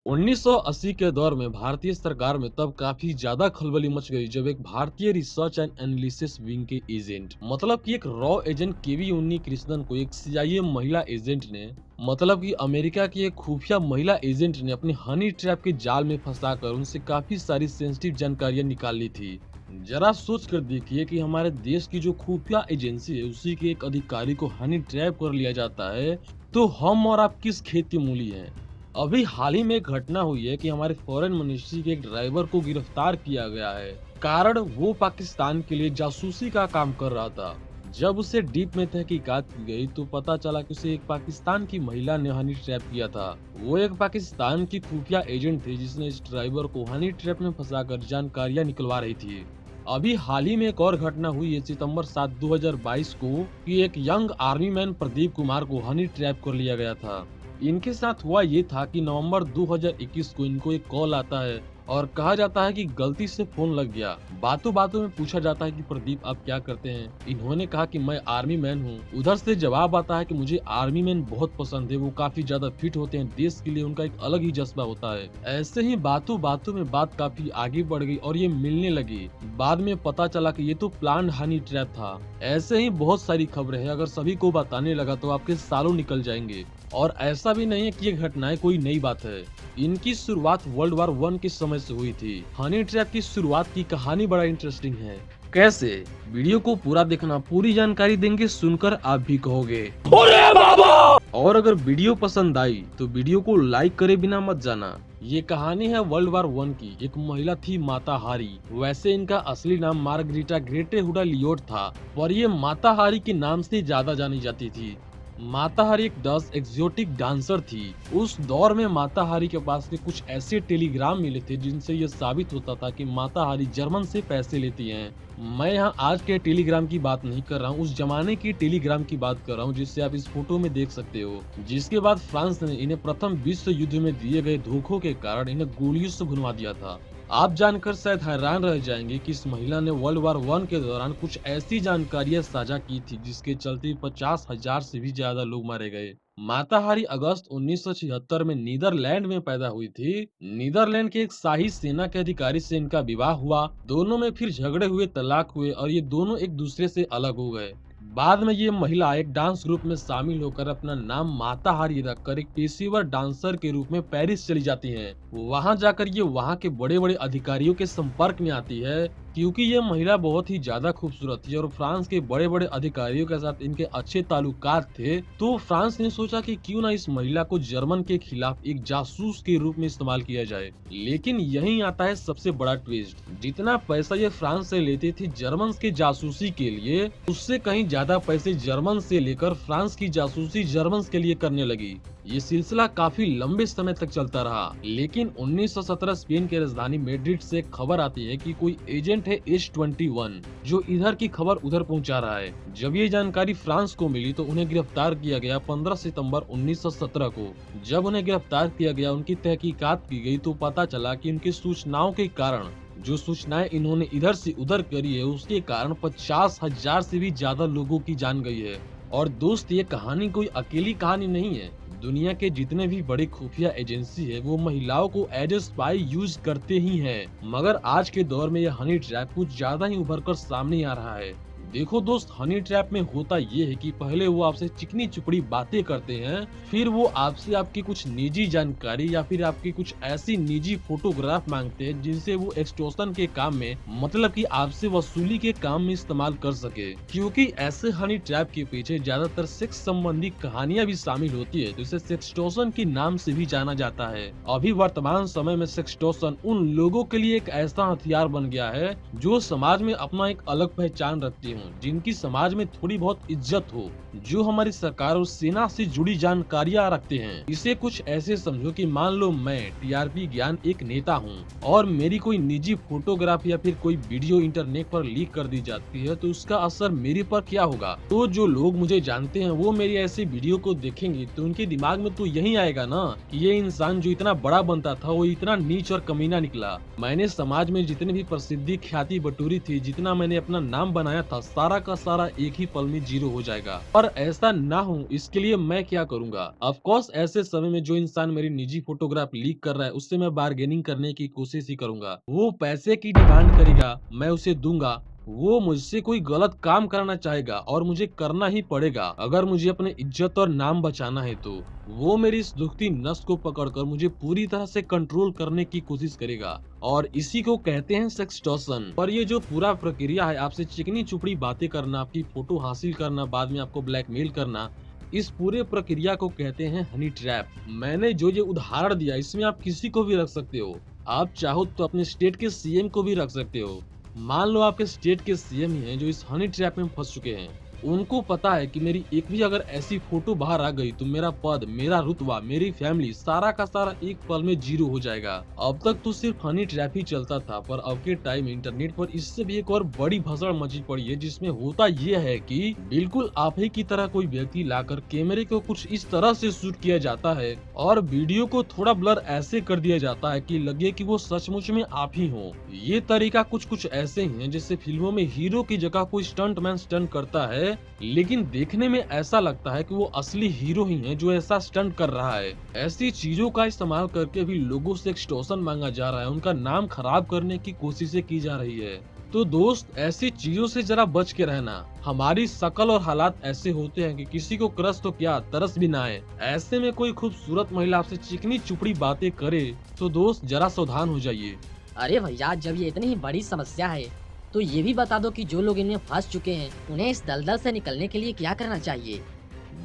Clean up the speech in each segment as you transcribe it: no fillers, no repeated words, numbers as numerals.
1980 के दौर में भारतीय सरकार में तब काफी ज्यादा खलबली मच गई जब एक भारतीय रिसर्च एंड एनालिसिस विंग के एजेंट मतलब कि एक रॉ एजेंट केवी उन्नी कृष्णन को एक सीआईए महिला एजेंट ने मतलब कि अमेरिका की एक खुफिया महिला एजेंट ने अपनी हनी ट्रैप के जाल में फंसाकर उनसे काफी सारी सेंसिटिव जानकारियां निकाल ली थी। जरा सोच कर देखिए कि हमारे देश की जो खुफिया एजेंसी है उसी के एक अधिकारी को हनी ट्रैप कर लिया जाता है, तो हम और आप किस खेत की मूली हैं। अभी हाल ही में एक घटना हुई है कि हमारे फॉरेन मिनिस्ट्री के एक ड्राइवर को गिरफ्तार किया गया है। कारण वो पाकिस्तान के लिए जासूसी का काम कर रहा था। जब उसे डीप में तहकीकात की गई तो पता चला कि उसे एक पाकिस्तान की महिला ने हनी ट्रैप किया था। वो एक पाकिस्तान की खुफिया एजेंट थी जिसने इस ड्राइवर को हनी ट्रैप में फंसाकर जानकारियां निकलवा रही थी। अभी हाल ही में एक और घटना हुई है सितंबर 7 2022 को कि एक young army man Pradeep Kumar को हनी ट्रैप कर लिया गया था। इनके साथ हुआ ये था कि नवंबर 2021 को इनको एक कॉल आता है और कहा जाता है कि गलती से फोन लग गया। बातों बातों में पूछा जाता है कि प्रदीप आप क्या करते हैं। इन्होंने कहा कि मैं आर्मी मैन हूँ। उधर से जवाब आता है कि मुझे आर्मी मैन बहुत पसंद है, वो काफी ज्यादा फिट होते हैं, देश के लिए उनका एक अलग ही जज्बा होता है। ऐसे ही बातों बातों में बात काफी आगे बढ़ गई और ये मिलने लगी। बाद में पता चला कि ये तो प्लान हनी ट्रैप था। ऐसे ही बहुत सारी खबरें हैं, अगर सभी को बताने लगा तो आपके सालों निकल जाएंगे। और ऐसा भी नहीं है कि ये घटनाएं कोई नई बात है। इनकी शुरुआत वर्ल्ड वार 1 के समय से हुई थी। हनी ट्रैप की शुरुआत की कहानी बड़ा इंटरेस्टिंग है। कैसे? वीडियो को पूरा देखना, पूरी जानकारी देंगे, सुनकर आप भी कहोगे अरे बाबा। और अगर वीडियो पसंद आई तो वीडियो को लाइक करे बिना मत जाना। ये कहानी है वर्ल्ड वार 1 की। एक महिला थी माता हारी। वैसे इनका असली नाम मार्गरीटा ग्रेटे हुडा लियोट था, पर ये माता हारी के नाम से ज्यादा जानी जाती थी। माता हारी एक डच एक्सोटिक डांसर थी। उस दौर में माता हारी के पास से कुछ ऐसे टेलीग्राम मिले थे जिनसे यह साबित होता था कि माता हारी जर्मन से पैसे लेती हैं। मैं यहाँ आज के टेलीग्राम की बात नहीं कर रहा हूँ, उस जमाने की टेलीग्राम की बात कर रहा हूँ जिससे आप इस फोटो में देख सकते हो। जिसके बाद फ्रांस ने इन्हें प्रथम विश्व युद्ध में दिए गए धोखों के कारण इन्हें गोलियों से भुनवा दिया था। आप जानकर शायद हैरान रह जाएंगे कि इस महिला ने वर्ल्ड वार 1 के दौरान कुछ ऐसी जानकारियां साझा की थी जिसके चलते 50,000 से भी ज्यादा लोग मारे गए। माता हारी अगस्त 1976 में नीदरलैंड में पैदा हुई थी। नीदरलैंड के एक शाही सेना के अधिकारी से इनका विवाह हुआ। दोनों में फिर झगड़े हुए, तलाक हुए और ये दोनों एक दूसरे से अलग हो गए। बाद में ये महिला एक डांस ग्रुप में शामिल होकर अपना नाम माता हारी रखकर एक पेशेवर डांसर के रूप में पेरिस चली जाती हैं। वहां जाकर ये वहां के बड़े बड़े अधिकारियों के संपर्क में आती है। क्योंकि ये महिला बहुत ही ज्यादा खूबसूरत थी और फ्रांस के बड़े बड़े अधिकारियों के साथ इनके अच्छे ताल्लुकात थे, तो फ्रांस ने सोचा कि क्यों ना इस महिला को जर्मन के खिलाफ एक जासूस के रूप में इस्तेमाल किया जाए। लेकिन यहीं आता है सबसे बड़ा ट्विस्ट। जितना पैसा ये फ्रांस से लेती थी जर्मन के जासूसी के लिए, उससे कहीं ज्यादा पैसे जर्मन से लेकर फ्रांस की जासूसी जर्मन के लिए करने लगी। ये सिलसिला काफी लंबे समय तक चलता रहा। लेकिन 1917 स्पेन के राजधानी मैड्रिड से खबर आती है कि कोई एजेंट है H21 जो इधर की खबर उधर पहुंचा रहा है। जब ये जानकारी फ्रांस को मिली तो उन्हें गिरफ्तार किया गया 15 सितंबर 1917 को। जब उन्हें गिरफ्तार किया गया, उनकी तहकीकात की गई तो पता चला कि उनकी सूचनाओं के कारण, जो सूचनाएं इन्होंने इधर से उधर करी है, उसके कारण 50,000 से भी ज्यादा लोगों की जान गई है। और दोस्त, ये कहानी कोई अकेली कहानी नहीं है। दुनिया के जितने भी बड़े खुफिया एजेंसी है वो महिलाओं को एज ए स्पाई यूज करते ही हैं। मगर आज के दौर में यह हनी ट्रैप कुछ ज्यादा ही उभर कर सामने आ रहा है। देखो दोस्त, हनी ट्रैप में होता ये है कि पहले वो आपसे चिकनी चुपड़ी बातें करते हैं, फिर वो आपसे आपकी कुछ निजी जानकारी या फिर आपकी कुछ ऐसी निजी फोटोग्राफ मांगते हैं जिनसे वो एक्सटॉर्शन के काम में, मतलब कि आपसे वसूली के काम में इस्तेमाल कर सके। क्योंकि ऐसे हनी ट्रैप के पीछे ज्यादातर सेक्स संबंधी कहानियां भी शामिल होती है, तो इसे सेक्सटॉर्शन के नाम से भी जाना जाता है। अभी वर्तमान समय में सेक्सटॉर्शन उन लोगों के लिए एक ऐसा हथियार बन गया है जो समाज में अपना एक अलग पहचान रखती है, जिनकी समाज में थोड़ी बहुत इज्जत हो, जो हमारी सरकार और सेना से जुड़ी जानकारियां रखते हैं। इसे कुछ ऐसे समझो कि मान लो मैं टीआरपी ज्ञान एक नेता हूं और मेरी कोई निजी फोटोग्राफ या फिर कोई वीडियो इंटरनेट पर लीक कर दी जाती है, तो उसका असर मेरे पर क्या होगा। तो जो लोग मुझे जानते हैं वो मेरी ऐसी वीडियो को देखेंगे तो उनके दिमाग में तो यही आएगा ना कि ये इंसान जो इतना बड़ा बनता था वो इतना नीच और कमीना निकला। मैंने समाज में जितनी भी प्रसिद्धि ख्याति बटोरी थी, जितना मैंने अपना नाम बनाया था, सारा का सारा एक ही पल में जीरो हो जाएगा। और ऐसा ना हो इसके लिए मैं क्या करूंगा। ऑफ कोर्स ऐसे समय में जो इंसान मेरी निजी फोटोग्राफ लीक कर रहा है उससे मैं बार्गेनिंग करने की कोशिश ही करूंगा। वो पैसे की डिमांड करेगा, मैं उसे दूंगा। वो मुझसे कोई गलत काम कराना चाहेगा और मुझे करना ही पड़ेगा अगर मुझे अपने इज्जत और नाम बचाना है तो। वो मेरी इस दुखती नस को पकड़कर मुझे पूरी तरह से कंट्रोल करने की कोशिश करेगा और इसी को कहते हैं सेक्सटॉर्शन। पर ये जो पूरा प्रक्रिया है, आपसे चिकनी चुपड़ी बातें करना, आपकी फोटो हासिल करना, बाद में आपको ब्लैकमेल करना, इस पूरे प्रक्रिया को कहते हैं हनी ट्रैप। मैंने जो ये उदाहरण दिया इसमें आप किसी को भी रख सकते हो। आप चाहो तो अपने स्टेट के सीएम को भी रख सकते हो। मान लो आपके स्टेट के सीएम ही हैं जो इस हनी ट्रैप में फंस चुके हैं। उनको पता है कि मेरी एक भी अगर ऐसी फोटो बाहर आ गई तो मेरा पद, मेरा रुतबा, मेरी फैमिली सारा का सारा एक पल में जीरो हो जाएगा। अब तक तो सिर्फ हनी ट्रैप ही चलता था, पर अब के टाइम इंटरनेट पर इससे भी एक और बड़ी भसड़ मची पड़ी है, जिसमें होता ये है कि बिल्कुल आप ही की तरह कोई व्यक्ति लाकर कैमरे को कुछ इस तरह से शूट किया जाता है और वीडियो को थोड़ा ब्लर ऐसे कर दिया जाता है कि लगे कि वो सचमुच में आप ही हो। ये तरीका कुछ ऐसे ही है जैसे फिल्मों में हीरो की जगह कोई स्टंटमैन स्टंट करता है, लेकिन देखने में ऐसा लगता है कि वो असली हीरो ही है जो ऐसा स्टंट कर रहा है। ऐसी चीजों का इस्तेमाल करके भी लोगों से एक्सटॉर्शन मांगा जा रहा है, उनका नाम खराब करने की कोशिशें की जा रही है। तो दोस्त, ऐसी चीजों से जरा बच के रहना। हमारी शकल और हालात ऐसे होते हैं कि किसी को क्रश तो क्या तरस भी ना आए। ऐसे में कोई खूबसूरत महिला आपसे चिकनी चुपड़ी बातें करे तो दोस्त जरा सावधान हो जाइए। अरे भैया, जब ये इतनी ही बड़ी समस्या है तो ये भी बता दो कि जो लोग इनमें फंस चुके हैं उन्हें इस दलदल से निकलने के लिए क्या करना चाहिए।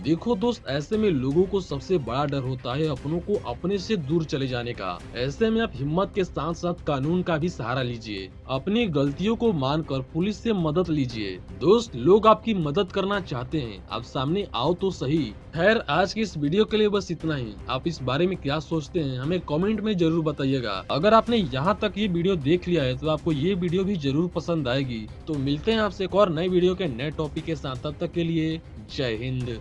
देखो दोस्त, ऐसे में लोगों को सबसे बड़ा डर होता है अपनों को अपने से दूर चले जाने का। ऐसे में आप हिम्मत के साथ साथ कानून का भी सहारा लीजिए। अपनी गलतियों को मानकर पुलिस से मदद लीजिए। दोस्त, लोग आपकी मदद करना चाहते हैं, आप सामने आओ तो सही। खैर, आज की इस वीडियो के लिए बस इतना ही। आप इस बारे में क्या सोचते हैं हमें कमेंट में जरूर बताइएगा। अगर आपने यहाँ तक ये वीडियो देख लिया है तो आपको ये वीडियो भी जरूर पसंद आएगी। तो मिलते हैं आपसे एक और नई वीडियो के नए टॉपिक के साथ, तब तक के लिए जय हिंद।